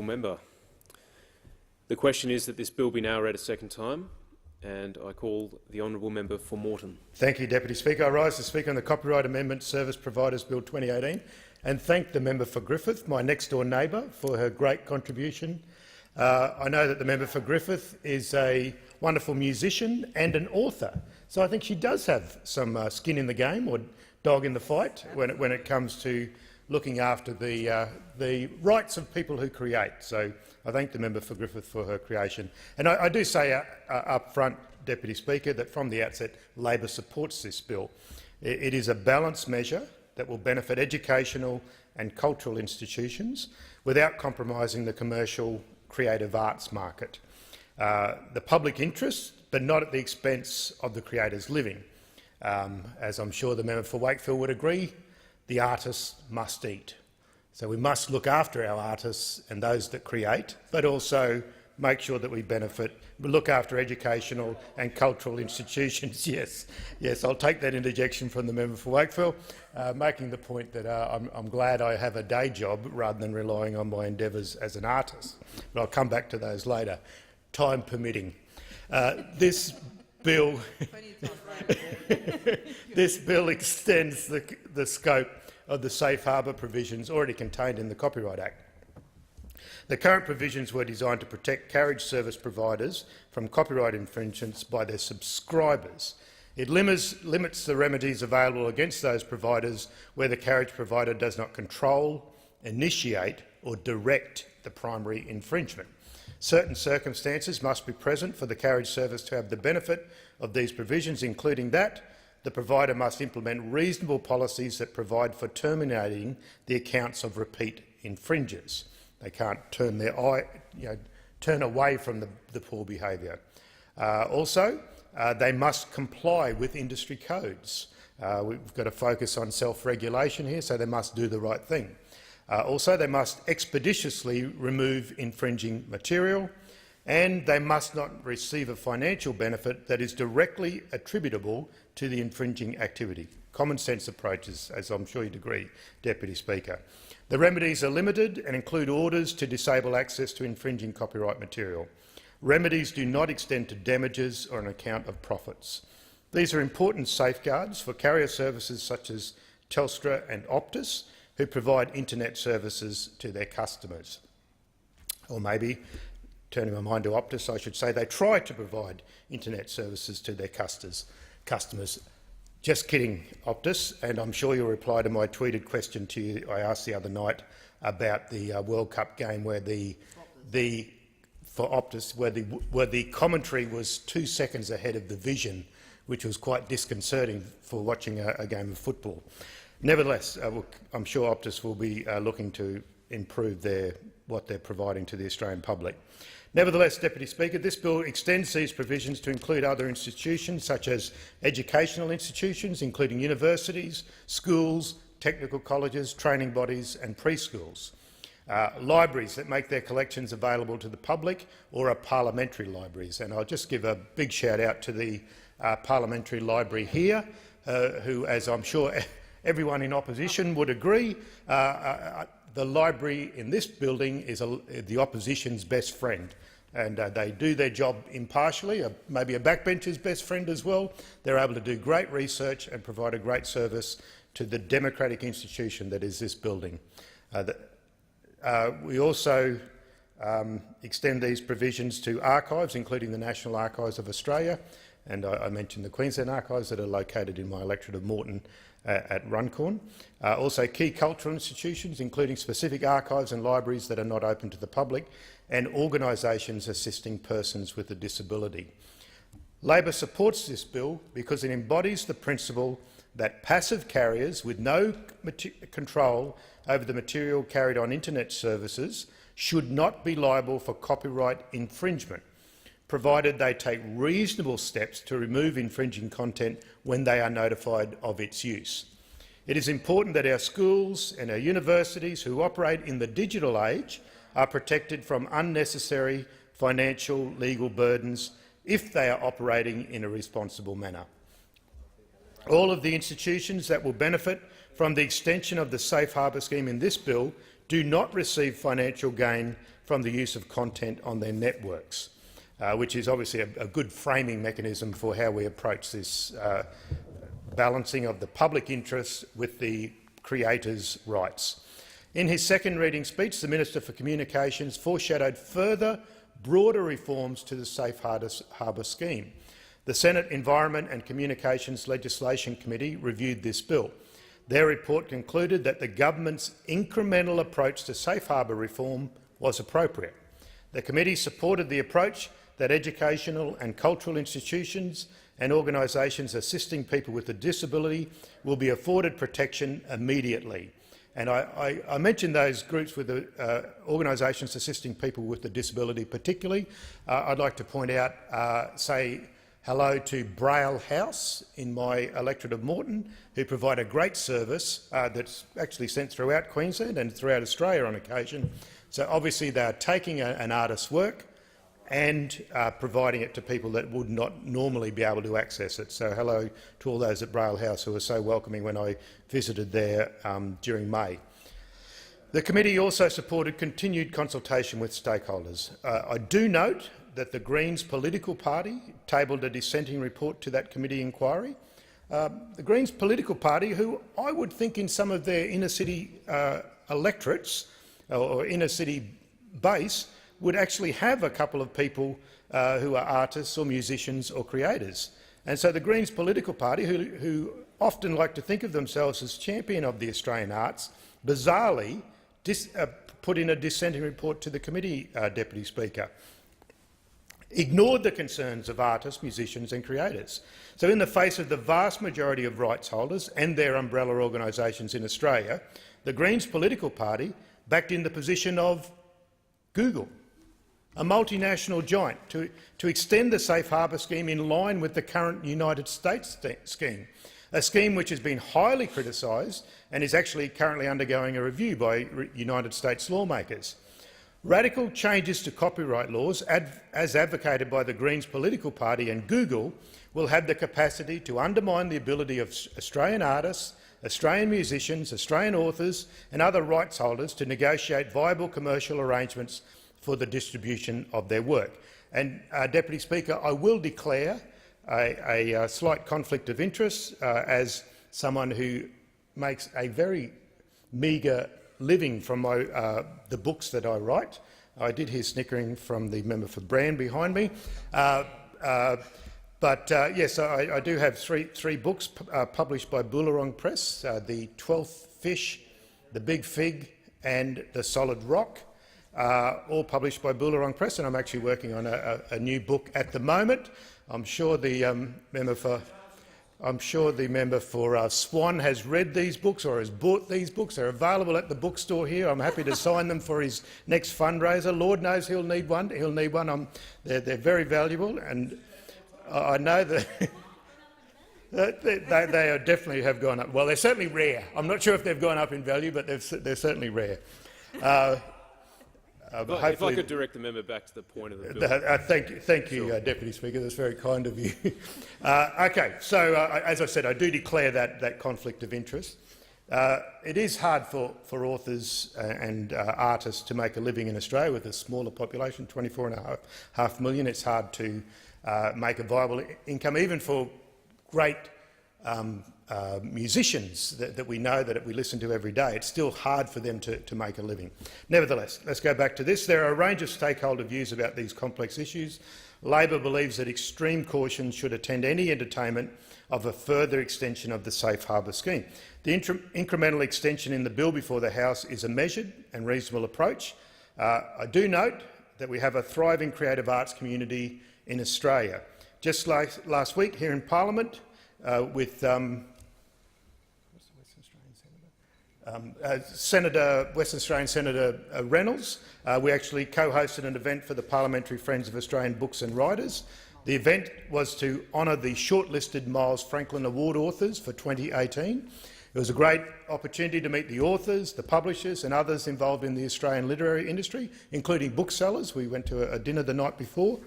member. The question is that this bill be now read a second time, and I call the honourable member for Moreton. Thank you, Deputy Speaker. I rise to speak on the Copyright Amendment Service Providers Bill 2018 and thank the member for Griffith, my next-door neighbour, for her great contribution. I know that the member for Griffith is a wonderful musician and an author, so I think she does have some skin in the game, or dog in the fight, when it comes to looking after the rights of people who create. So I thank the member for Griffith for her creation. And I do say up front, Deputy Speaker, that from the outset Labor supports this bill. It is a balanced measure that will benefit educational and cultural institutions without compromising the commercial creative arts market. The public interest, but not at the expense of the creators' living. As I'm sure the member for Wakefield would agree, the artists must eat. So we must look after our artists and those that create, but also make sure that we look after educational and cultural institutions. Yes, I'll take that interjection from the member for Wakefield, making the point that I'm glad I have a day job rather than relying on my endeavours as an artist. But I'll come back to those later, time permitting. This bill extends the scope of the safe harbour provisions already contained in the Copyright Act. The current provisions were designed to protect carriage service providers from copyright infringements by their subscribers. It limits the remedies available against those providers where the carriage provider does not control, initiate or direct the primary infringement. Certain circumstances must be present for the carriage service to have the benefit of these provisions, including that the provider must implement reasonable policies that provide for terminating the accounts of repeat infringers. They can't turn away from the poor behaviour. Also, they must comply with industry codes. We've got to focus on self-regulation here, so they must do the right thing. Also, they must expeditiously remove infringing material, and they must not receive a financial benefit that is directly attributable to the infringing activity. Common sense approaches, as I'm sure you'd agree, Deputy Speaker. The remedies are limited and include orders to disable access to infringing copyright material. Remedies do not extend to damages or an account of profits. These are important safeguards for carrier services such as Telstra and Optus, who provide internet services to their customers. Or maybe, turning my mind to Optus, I should say they try to provide internet services to their customers. Just kidding, Optus, and I'm sure you'll reply to my tweeted question to you I asked the other night about the World Cup game where the commentary was 2 seconds ahead of the vision, which was quite disconcerting for watching a game of football. Nevertheless, I'm sure Optus will be looking to improve what they're providing to the Australian public. Nevertheless, Deputy Speaker, this bill extends these provisions to include other institutions such as educational institutions, including universities, schools, technical colleges, training bodies and preschools, libraries that make their collections available to the public or are parliamentary libraries. And I'll just give a big shout-out to the parliamentary library here, who, as I'm sure everyone in opposition would agree, the library in this building is the opposition's best friend, and they do their job impartially, maybe a backbencher's best friend as well. They're able to do great research and provide a great service to the democratic institution that is this building. We also extend these provisions to archives, including the National Archives of Australia, and I mentioned the Queensland Archives that are located in my electorate of Moreton at Runcorn. Also key cultural institutions, including specific archives and libraries that are not open to the public, and organisations assisting persons with a disability. Labor supports this bill because it embodies the principle that passive carriers with no control over the material carried on internet services should not be liable for copyright infringement, provided they take reasonable steps to remove infringing content when they are notified of its use. It is important that our schools and our universities who operate in the digital age are protected from unnecessary financial legal burdens if they are operating in a responsible manner. All of the institutions that will benefit from the extension of the safe harbour scheme in this bill do not receive financial gain from the use of content on their networks, which is obviously a good framing mechanism for how we approach this balancing of the public interest with the creators' rights. In his second reading speech, the Minister for Communications foreshadowed further broader reforms to the Safe Harbour scheme. The Senate Environment and Communications Legislation Committee reviewed this bill. Their report concluded that the government's incremental approach to Safe Harbour reform was appropriate. The committee supported the approach that educational and cultural institutions and organisations assisting people with a disability will be afforded protection immediately. And I mentioned those groups with the organisations assisting people with a disability particularly. I'd like to point out, say hello to Braille House in my electorate of Moreton, who provide a great service that's actually sent throughout Queensland and throughout Australia on occasion. So obviously they are taking an artist's work and providing it to people that would not normally be able to access it. So hello to all those at Braille House who were so welcoming when I visited there during May. The committee also supported continued consultation with stakeholders. I do note that the Greens political party tabled a dissenting report to that committee inquiry. The Greens political party, who I would think in some of their inner city electorates or inner city base, would actually have a couple of people who are artists or musicians or creators. And so the Greens political party, who often like to think of themselves as champion of the Australian arts, bizarrely put in a dissenting report to the committee, Deputy Speaker, ignored the concerns of artists, musicians and creators. So in the face of the vast majority of rights holders and their umbrella organisations in Australia, the Greens political party backed in the position of Google, a multinational giant, to extend the Safe Harbour scheme in line with the current United States scheme, a scheme which has been highly criticised and is actually currently undergoing a review by United States lawmakers. Radical changes to copyright laws, as advocated by the Greens political party and Google, will have the capacity to undermine the ability of Australian artists, Australian musicians, Australian authors and other rights holders to negotiate viable commercial arrangements for the distribution of their work. And, Deputy Speaker, I will declare a slight conflict of interest as someone who makes a very meagre living from the books that I write. I did hear snickering from the member for Brand behind me. Yes, I do have three books published by Boolarong Press, The 12th Fish, The Big Fig and The Solid Rock, all published by Boolarong Press, and I'm actually working on a new book at the moment. I'm sure the member for Swan has read these books or has bought these books. They're available at the bookstore here. I'm happy to sign them for his next fundraiser. Lord knows he'll need one. They're very valuable, and I know that they definitely have gone up. Well, they're certainly rare. I'm not sure if they've gone up in value, but they're certainly rare. If I could direct the member back to the point of the bill. Thank you, Deputy Speaker. That's very kind of you. Okay, so as I said, I do declare that conflict of interest. It is hard for authors and artists to make a living in Australia with a smaller population, 24.5 million. It's hard to make a viable income, even for great musicians that we know, that we listen to every day. It's still hard for them to make a living. Nevertheless, let's go back to this. There are a range of stakeholder views about these complex issues. Labor believes that extreme caution should attend any entertainment of a further extension of the Safe Harbour scheme. The incremental extension in the bill before the House is a measured and reasonable approach. I do note that we have a thriving creative arts community in Australia. Just last week here in Parliament, with Western Australian Senator Reynolds, we actually co-hosted an event for the Parliamentary Friends of Australian Books and Writers. The event was to honour the shortlisted Miles Franklin Award authors for 2018. It was a great opportunity to meet the authors, the publishers and others involved in the Australian literary industry, including booksellers. We went to a dinner the night before.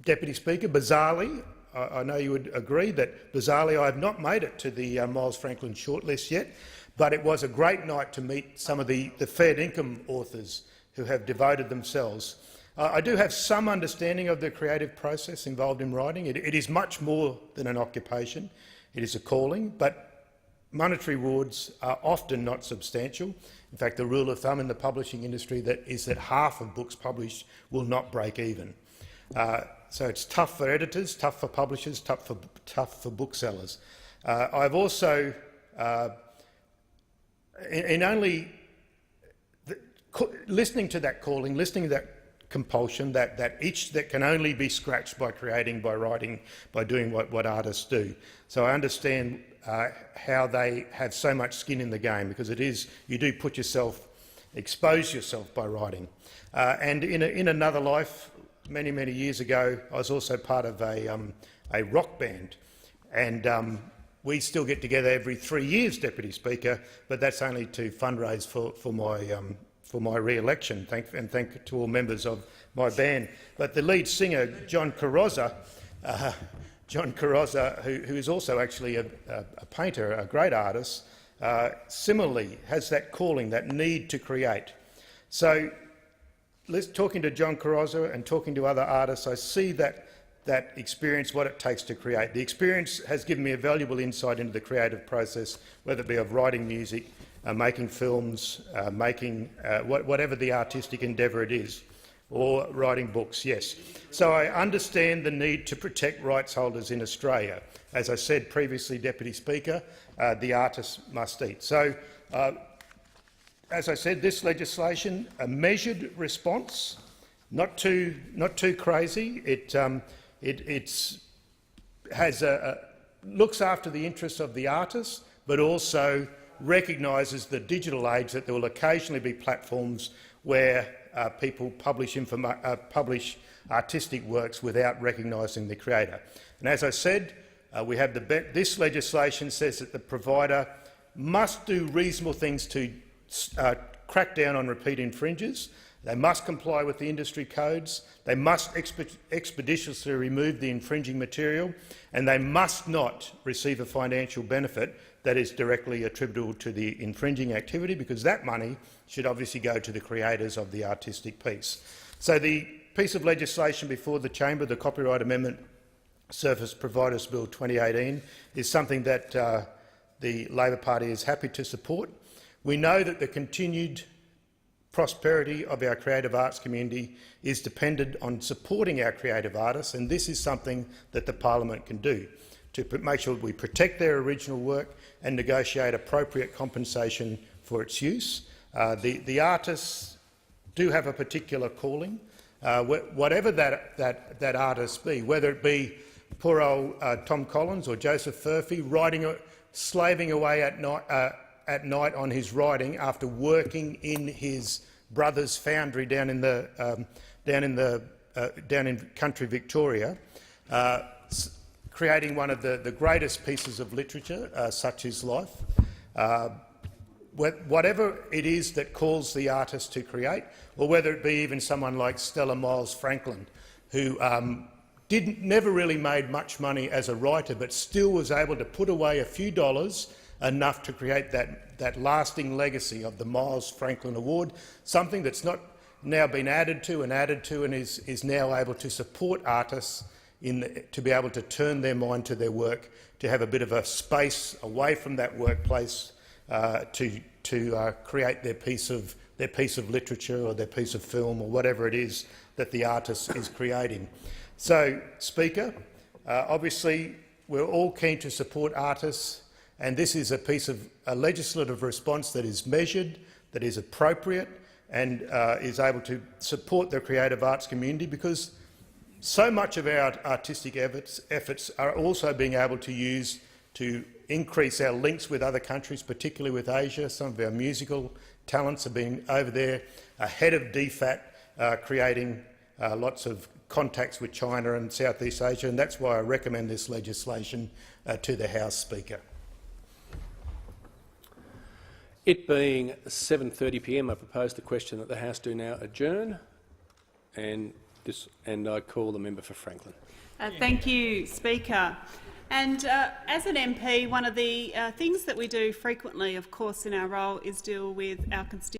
Deputy Speaker, bizarrely, I know you would agree that bizarrely I have not made it to the Miles Franklin shortlist yet, But it was a great night to meet some of the fair income authors who have devoted themselves. I do have some understanding of the creative process involved in writing. It is much more than an occupation. It is a calling, but monetary rewards are often not substantial. In fact, the rule of thumb in the publishing industry is that half of books published will not break even. So it's tough for editors, tough for publishers, tough for booksellers. I've also, listening to that calling, listening to that compulsion, that itch that can only be scratched by creating, by writing, by doing what artists do. So I understand how they have so much skin in the game, because it is, you do expose yourself by writing. And in another life, many years ago, I was also part of a rock band, and we still get together every 3 years, Deputy Speaker, but that's only to fundraise for my re-election. Thank to all members of my band. But the lead singer, John Carrozza, who is also actually a painter, a great artist, similarly has that calling, that need to create. So, talking to John Carrozza and talking to other artists, I see that experience, what it takes to create. The experience has given me a valuable insight into the creative process, whether it be of writing music, making films, whatever the artistic endeavour it is, or writing books, yes. So I understand the need to protect rights holders in Australia. As I said previously, Deputy Speaker, the artists must eat. So, as I said, this legislation, a measured response, not too crazy. It looks after the interests of the artists, but also recognises the digital age, that there will occasionally be platforms where people publish artistic works without recognising the creator. And as I said, this legislation says that the provider must do reasonable things to crack down on repeat infringers. They must comply with the industry codes, they must expeditiously remove the infringing material, and they must not receive a financial benefit that is directly attributable to the infringing activity, because that money should obviously go to the creators of the artistic piece. So the piece of legislation before the Chamber, the Copyright Amendment Service Providers Bill 2018, is something that the Labor Party is happy to support. We know that the continued prosperity of our creative arts community is dependent on supporting our creative artists, and this is something that the Parliament can do to make sure that we protect their original work and negotiate appropriate compensation for its use. The artists do have a particular calling, whatever that artist be, whether it be poor old Tom Collins or Joseph Furphy slaving away at night on his writing after working in his brother's foundry down in country Victoria, creating one of the greatest pieces of literature, such is life. Whatever it is that calls the artist to create, or whether it be even someone like Stella Miles Franklin, who never really made much money as a writer, but still was able to put away a few dollars, enough to create that lasting legacy of the Miles Franklin Award, something that's not now been added to and is now able to support artists to be able to turn their mind to their work, to have a bit of a space away from that workplace to create their piece of literature or their piece of film or whatever it is that the artist is creating. So, Speaker, obviously we're all keen to support artists, and this is a legislative response that is measured, that is appropriate, and is able to support the creative arts community, because so much of our artistic efforts are also being able to use to increase our links with other countries, particularly with Asia. Some of our musical talents have been over there ahead of DFAT, creating lots of contacts with China and Southeast Asia, and that's why I recommend this legislation to the House, Speaker. It being 7:30 p.m, I propose the question that the House do now adjourn, and I call the member for Franklin. Thank you, Speaker. And as an MP, one of the things that we do frequently, of course, in our role is deal with our constituents